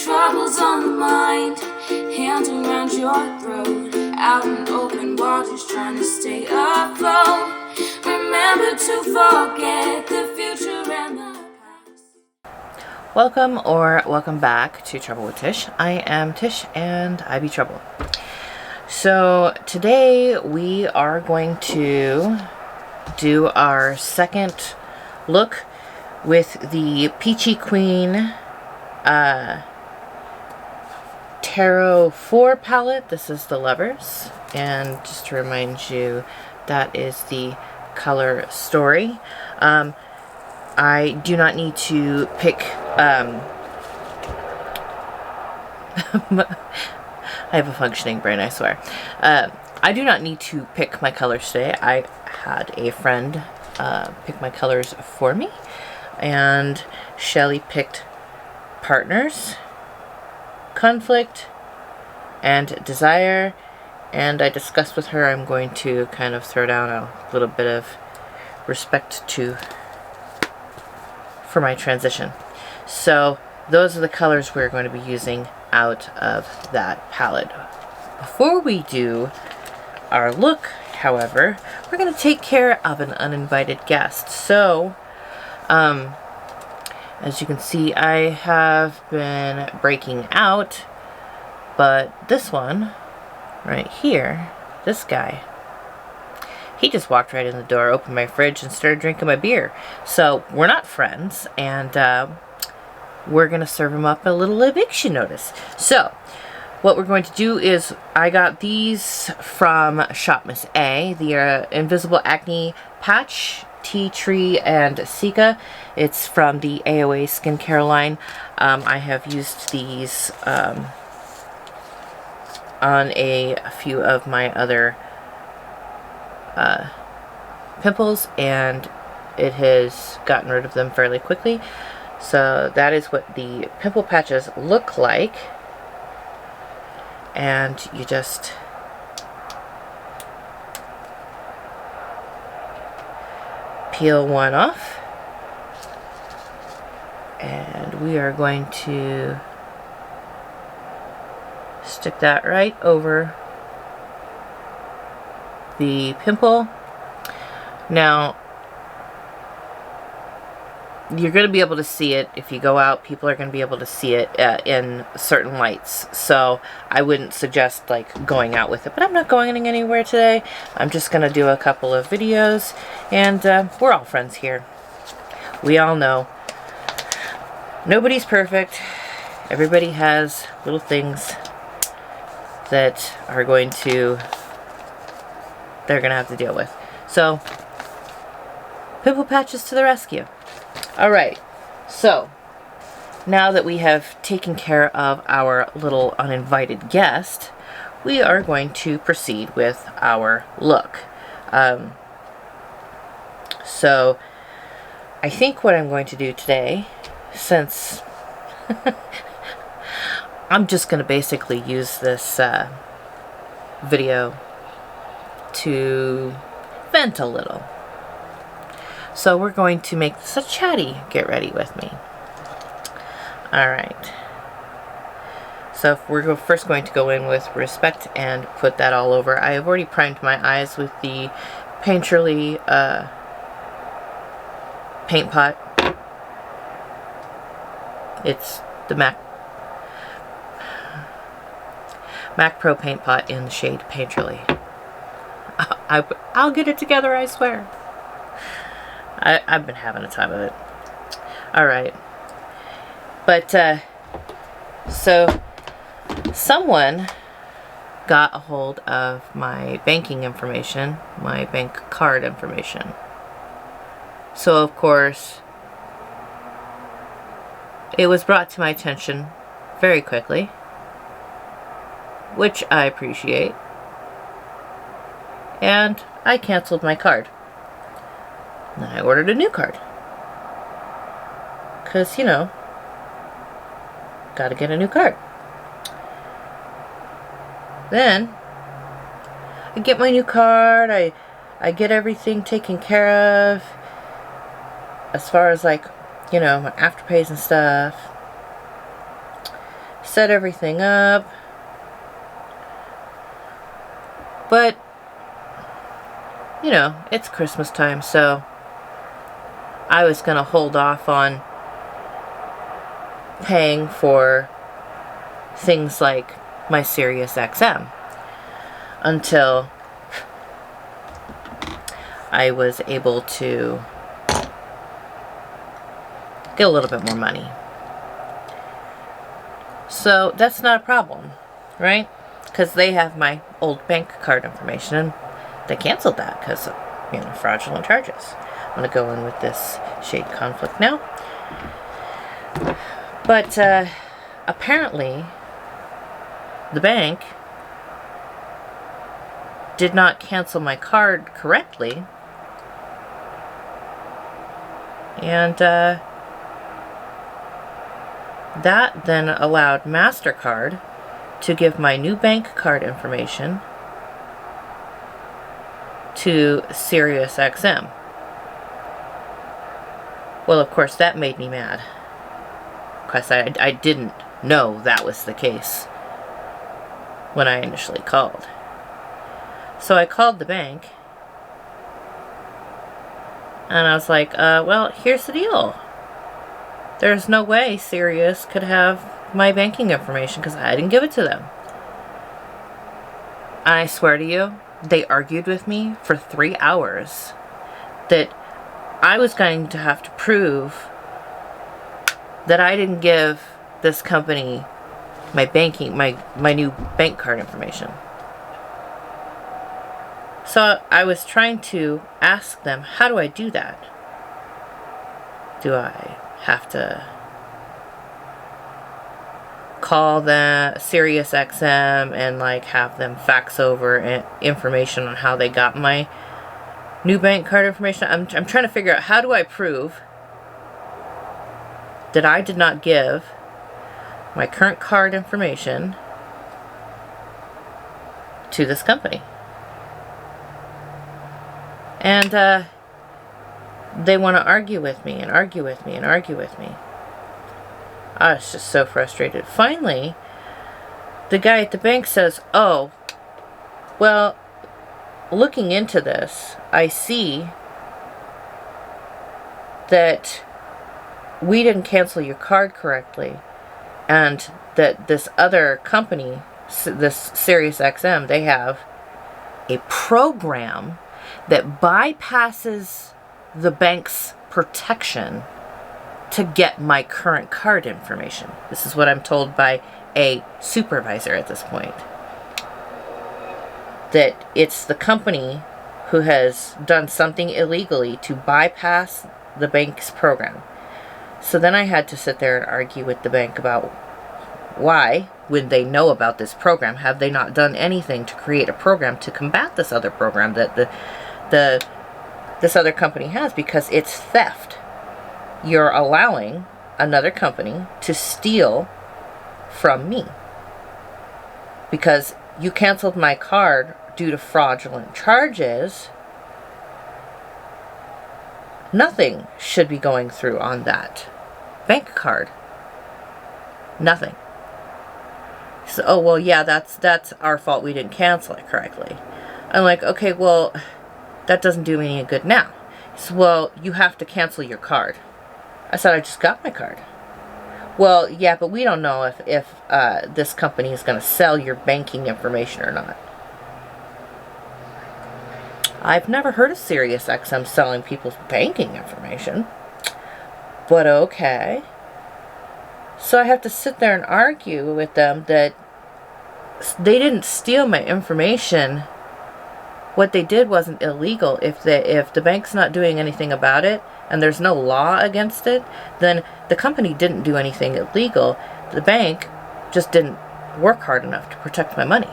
troubles on the mind, hands around your throat, out in open waters trying to stay afloat. Remember to forget the future and the past. Welcome or welcome back to Trouble with Tish. I am Tish and I be Trouble. So today we are going to do our second look with the Peachy Queen Tarot 4 palette. This is the Lovers, and just to remind you, that is the color Story. I do not need to pick I have a functioning brain, I swear. I do not need to pick my colors today. I had a friend pick my colors for me, and Shelly picked Partners, Conflict, and Desire, and I discussed with her I'm going to kind of throw down a little bit of respect for my transition. So those are the colors we're going to be using out of that palette. Before we do our look, however, we're going to take care of an uninvited guest. So as you can see, I have been breaking out, but this one right here, this guy, he just walked right in the door, opened my fridge, and started drinking my beer. So we're not friends, and we're going to serve him up a little eviction notice. So what we're going to do is, I got these from Shop Miss A, the Invisible Acne Patch, Tea Tree, and Zeesea. It's from the AOA skincare line. I have used these on a few of my other pimples, and it has gotten rid of them fairly quickly. So that is what the pimple patches look like, and you just peel one off, and we are going to stick that right over the pimple. Now you're going to be able to see it if you go out. People are going to be able to see it in certain lights, so I wouldn't suggest like going out with it, but I'm not going anywhere today. I'm just going to do a couple of videos, and we're all friends here. We all know nobody's perfect. Everybody has little things that are they're going to have to deal with. So pimple patches to the rescue. Alright, so now that we have taken care of our little uninvited guest, we are going to proceed with our look. So I think what I'm going to do today, since I'm just going to basically use this video to vent a little. So we're going to make this a chatty get ready with me. Alright. So we're first going to go in with Respect and put that all over. I have already primed my eyes with the Painterly paint pot. It's the Mac Pro paint pot in the shade Painterly. I'll get it together, I swear. I've been having a time of it. Alright. But, so, someone got a hold of my banking information, my bank card information. So, of course, it was brought to my attention very quickly, which I appreciate. And I canceled my card. And then I ordered a new card. Because, you know, gotta get a new card. Then, I get my new card, I get everything taken care of, as far as, like, you know, my afterpays and stuff. set everything up. But, you know, it's Christmas time, so I was going to hold off on paying for things like my CxM until I was able to get a little bit more money. So that's not a problem, right? Because they have my old bank card information, and they canceled that because of, you know, fraudulent charges. I'm going to go in with this shade Conflict now. But apparently the bank did not cancel my card correctly, and that then allowed MasterCard to give my new bank card information to CxM. Well, of course, that made me mad, because I didn't know that was the case when I initially called. So I called the bank, and I was like, well, here's the deal. There's no way Sirius could have my banking information because I didn't give it to them. And I swear to you, they argued with me for 3 hours that I was going to have to prove that I didn't give this company my banking, my new bank card information. So I was trying to ask them, how do I do that? Do I have to call the CxM and like have them fax over information on how they got my new bank card information? I'm trying to figure out, how do I prove that I did not give my current card information to this company? And they want to argue with me and argue with me and argue with me. I was just so frustrated. Finally, the guy at the bank says, oh, well, looking into this, I see that we didn't cancel your card correctly, and that this other company, this CxM, they have a program that bypasses the bank's protection to get my current card information. This is what I'm told by a supervisor at this point. That it's the company who has done something illegally to bypass the bank's program. So then I had to sit there and argue with the bank about why, when they know about this program, have they not done anything to create a program to combat this other program that this other company has, because it's theft. You're allowing another company to steal from me because you canceled my card due to fraudulent charges. Nothing should be going through on that bank card. Nothing. So, oh, well, yeah, that's our fault. We didn't cancel it correctly. I'm like, okay, well, that doesn't do me any good now. He said, well, you have to cancel your card. I said, I just got my card. Well, yeah, but we don't know if this company is going to sell your banking information or not. I've never heard of CxM selling people's banking information. But okay. So I have to sit there and argue with them that they didn't steal my information. What they did wasn't illegal. If the bank's not doing anything about it, and there's no law against it, then the company didn't do anything illegal. The bank just didn't work hard enough to protect my money.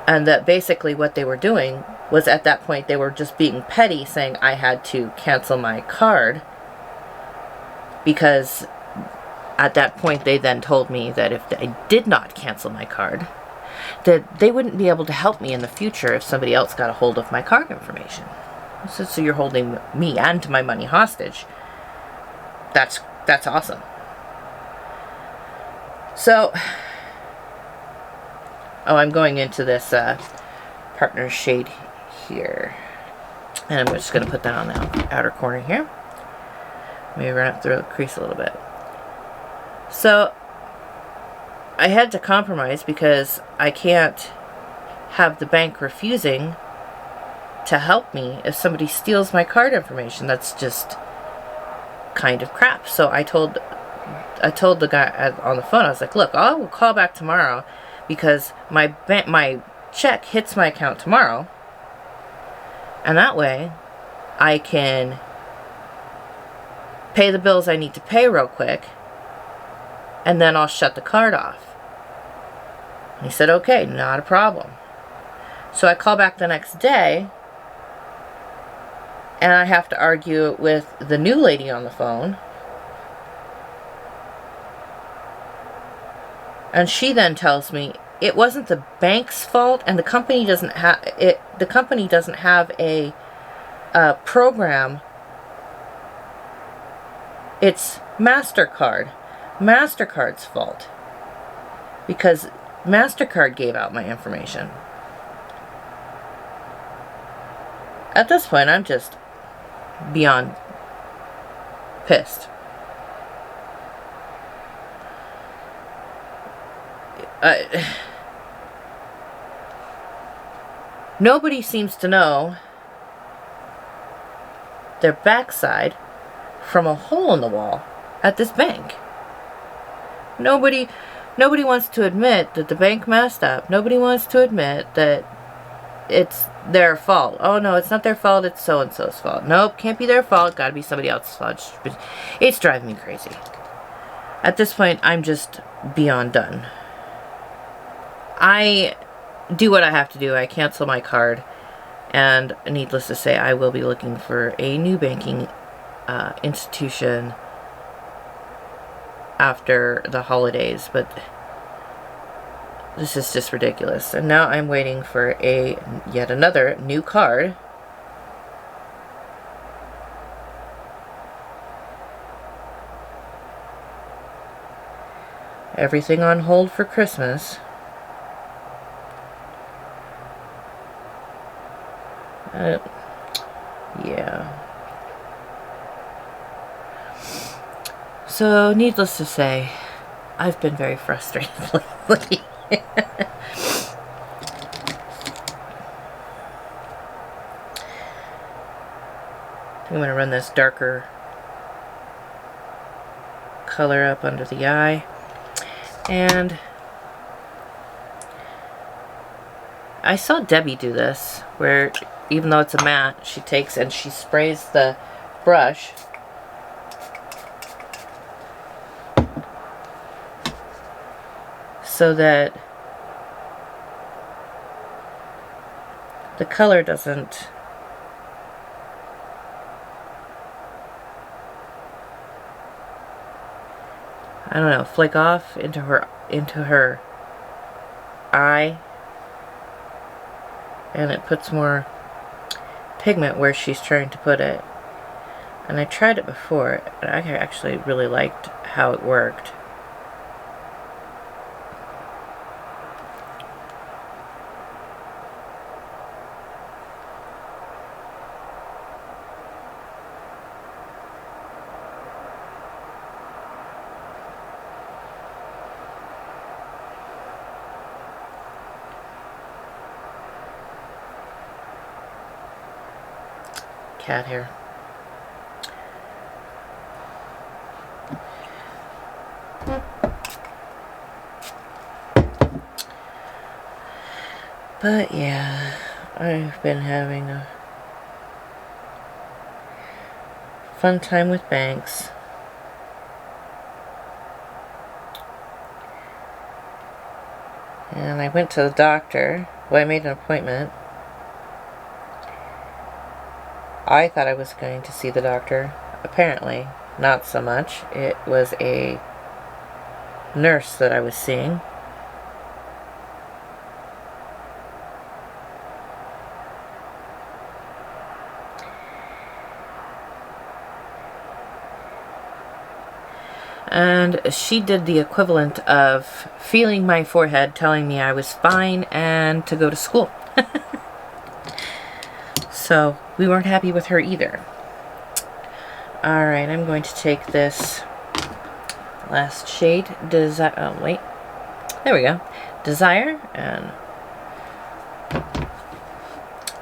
And that basically what they were doing was, at that point, they were just being petty, saying I had to cancel my card, because at that point they then told me that if I did not cancel my card, that they wouldn't be able to help me in the future if somebody else got a hold of my card information. So you're holding me and my money hostage. That's awesome. So, oh, I'm going into this partner shade here. And I'm just going to put that on the outer corner here. Maybe run it through the crease a little bit. So, I had to compromise because I can't have the bank refusing to help me if somebody steals my card information. That's just kind of crap. So I told the guy on the phone, I was like, look, I will call back tomorrow because my check hits my account tomorrow, and that way I can pay the bills I need to pay real quick, and then I'll shut the card off. And he said, okay, not a problem. So I call back the next day, and I have to argue with the new lady on the phone. And she then tells me it wasn't the bank's fault, and the company doesn't have it. The company doesn't have a program. It's MasterCard. MasterCard's fault because MasterCard gave out my information. At this point, I'm just beyond pissed. Nobody seems to know their backside from a hole in the wall at this bank. Nobody wants to admit that the bank messed up. Nobody wants to admit that it's their fault. Oh no, it's not their fault, it's so-and-so's fault. Nope, can't be their fault, gotta be somebody else's fault. It's driving me crazy. At this point, I'm just beyond done. I do what I have to do. I cancel my card, and needless to say, I will be looking for a new banking institution after the holidays, but this is just ridiculous. And now I'm waiting for yet another new card. Everything on hold for Christmas. Yeah. So, needless to say, I've been very frustrated lately. I'm going to run this darker color up under the eye. And I saw Debbie do this, where even though it's a matte, she takes and she sprays the brush so that the color doesn't flake off into her eye, and it puts more pigment where she's trying to put it. And I tried it before, and I actually really liked how it worked. Cat hair. But yeah, I've been having a fun time with banks. And I went to the doctor. Well, I made an appointment. I thought I was going to see the doctor. Apparently, not so much. It was a nurse that I was seeing. And she did the equivalent of feeling my forehead, telling me I was fine and to go to school. So we weren't happy with her either. Alright, I'm going to take this last shade, oh wait, there we go, Desire, and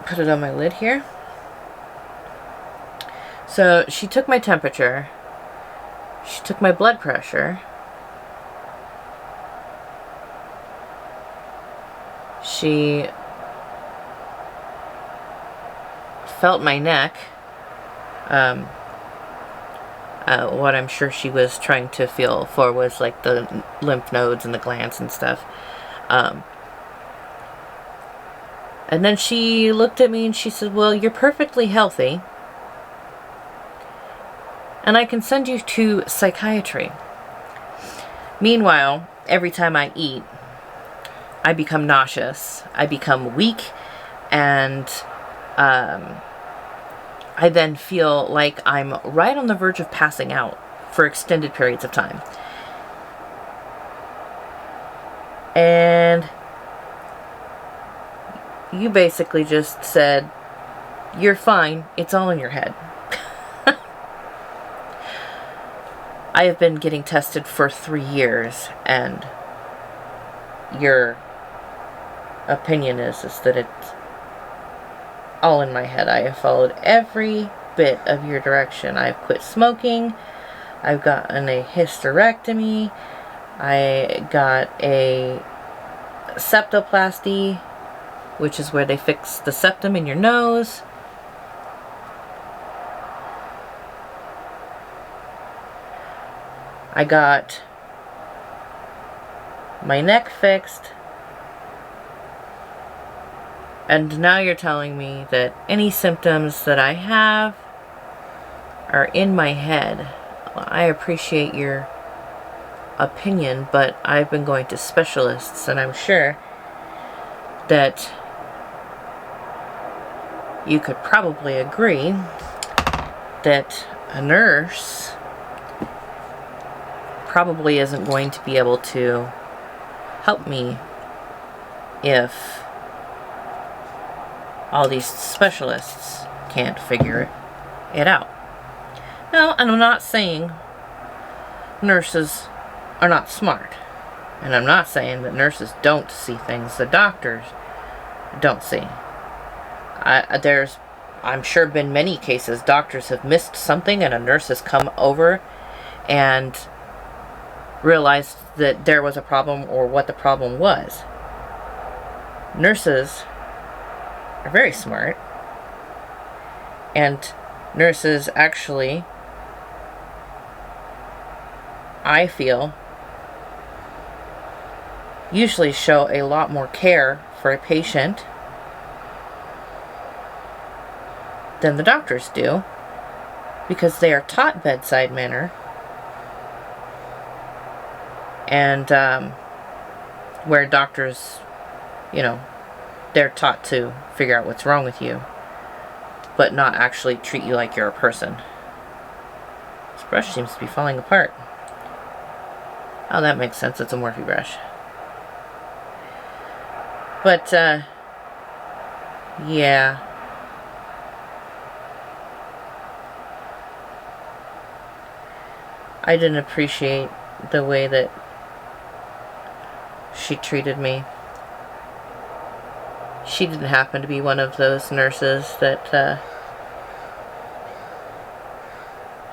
put it on my lid here. So she took my temperature, she took my blood pressure, she felt my neck. What I'm sure she was trying to feel for was like the lymph nodes and the glands and stuff. And then she looked at me and she said, well, you're perfectly healthy, and I can send you to psychiatry. Meanwhile, every time I eat, I become nauseous, I become weak, and I then feel like I'm right on the verge of passing out for extended periods of time. And you basically just said, you're fine, it's all in your head. I have been getting tested for 3 years, and your opinion is that it's all in my head. I have followed every bit of your direction. I've quit smoking. I've gotten a hysterectomy. I got a septoplasty, which is where they fix the septum in your nose. I got my neck fixed. And now you're telling me that any symptoms that I have are in my head. Well, I appreciate your opinion, but I've been going to specialists, and I'm sure that you could probably agree that a nurse probably isn't going to be able to help me if all these specialists can't figure it out. Now, and I'm not saying nurses are not smart. And I'm not saying that nurses don't see things that doctors don't see. There's, I'm sure, been many cases doctors have missed something and a nurse has come over and realized that there was a problem or what the problem was. Nurses are very smart, and nurses actually, I feel, usually show a lot more care for a patient than the doctors do, because they are taught bedside manner, and where doctors, you know, they're taught to figure out what's wrong with you, but not actually treat you like you're a person. This brush seems to be falling apart. Oh, that makes sense. It's a Morphe brush. But, yeah. I didn't appreciate the way that she treated me. She didn't happen to be one of those nurses that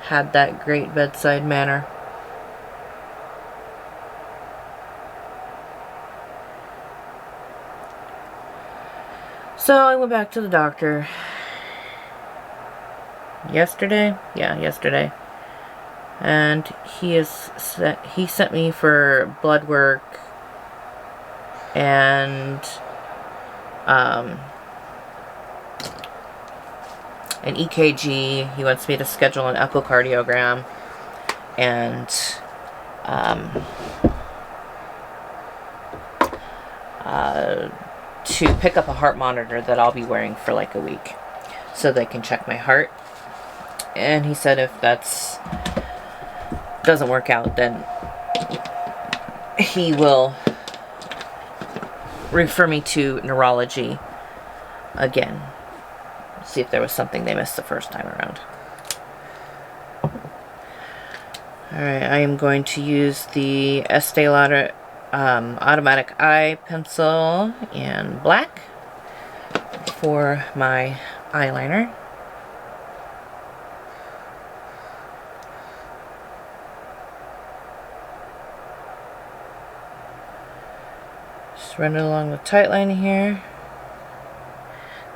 had that great bedside manner. So I went back to the doctor yesterday. Yeah, yesterday. And he sent me for blood work and an EKG. He wants me to schedule an echocardiogram and to pick up a heart monitor that I'll be wearing for like a week so they can check my heart. And he said if that's doesn't work out, then he will refer me to neurology again. See if there was something they missed the first time around. Alright, I am going to use the Estee Lauder Automatic Eye Pencil in black for my eyeliner. Just run it along the tight line here.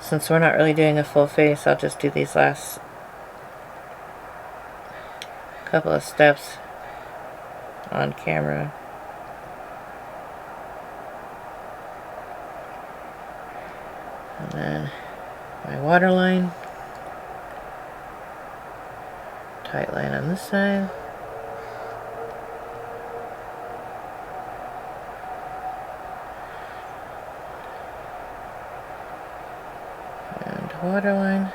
Since we're not really doing a full face, I'll just do these last couple of steps on camera. And then my waterline. Tight line on this side. And waterline.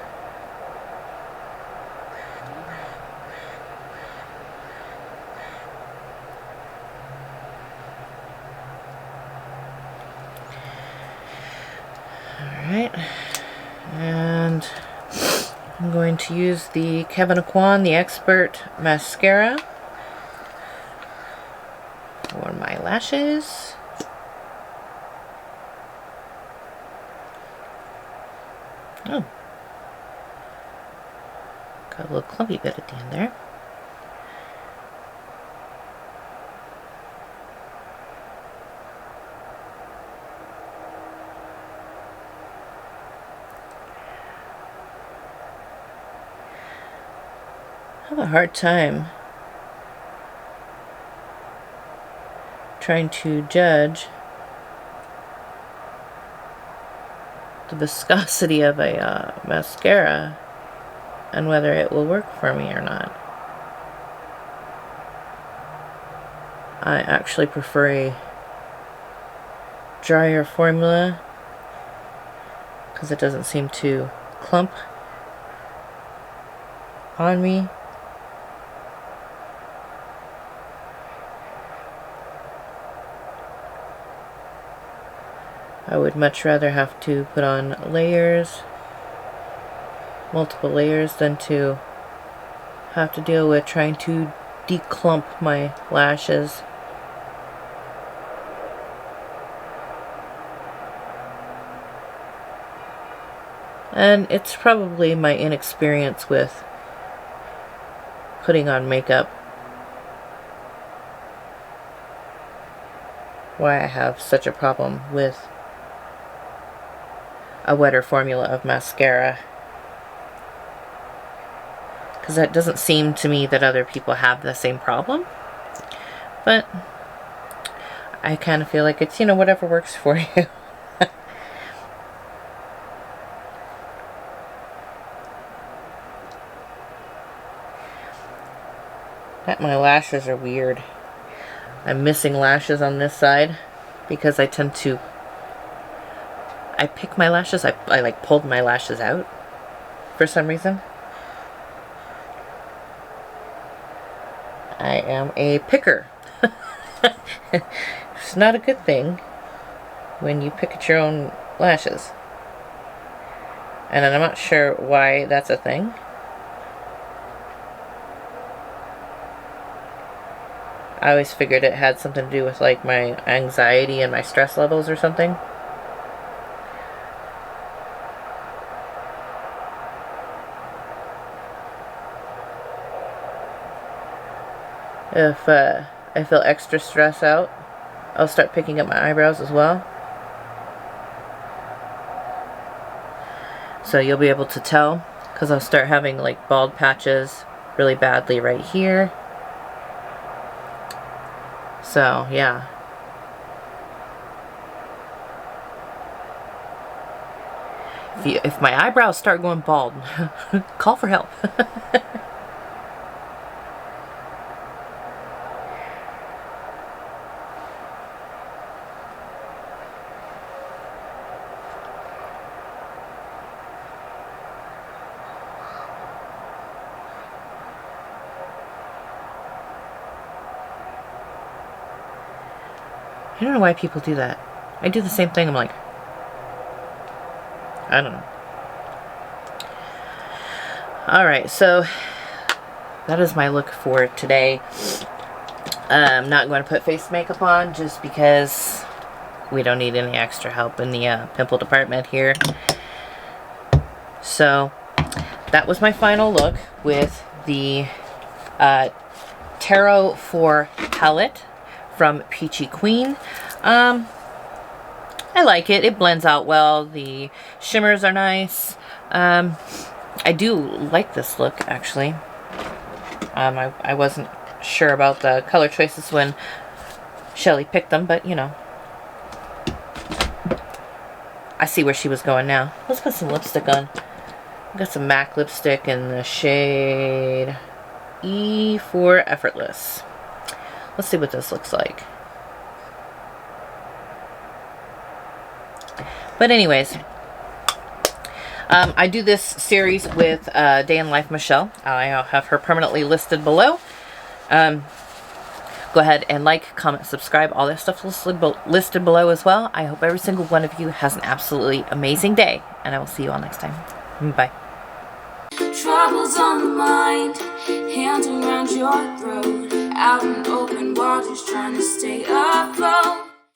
Alright, and I'm going to use the Kevyn Aucoin, the Expert Mascara for my lashes. Oh, got a little clumpy bit at the end there. I have a hard time trying to judge the viscosity of a mascara and whether it will work for me or not. I actually prefer a drier formula because it doesn't seem to clump on me. I would much rather have to put on layers, multiple layers, than to have to deal with trying to declump my lashes. And it's probably my inexperience with putting on makeup why I have such a problem with a wetter formula of mascara, because it doesn't seem to me that other people have the same problem, but I kind of feel like it's, you know, whatever works for you. My lashes are weird. I'm missing lashes on this side because I tend to pick my lashes. I like pulled my lashes out for some reason. I am a picker. It's not a good thing when you pick at your own lashes. And I'm not sure why that's a thing. I always figured it had something to do with like my anxiety and my stress levels or something. If I feel extra stressed out, I'll start picking up my eyebrows as well. So you'll be able to tell, because I'll start having like bald patches really badly right here. So, yeah. If my eyebrows start going bald, call for help. I don't know why people do that. I do the same thing. I'm like, I don't know. Alright, so that is my look for today. I'm not going to put face makeup on just because we don't need any extra help in the pimple department here. So that was my final look with the Tarot 4 palette from Peachy Queen. I like it. It blends out well. The shimmers are nice. I do like this look, actually. I wasn't sure about the color choices when Shelly picked them, but you know, I see where she was going now. Let's put some lipstick on. I got some MAC lipstick in the shade E for Effortless. Let's see what this looks like. But anyways, I do this series with Day in Life Michelle. I have her permanently listed below. Go ahead and like, comment, subscribe. All that stuff listed below as well. I hope every single one of you has an absolutely amazing day. And I will see you all next time. Bye. Troubles on the mind, hands around your throat, out in open waters trying to stay afloat.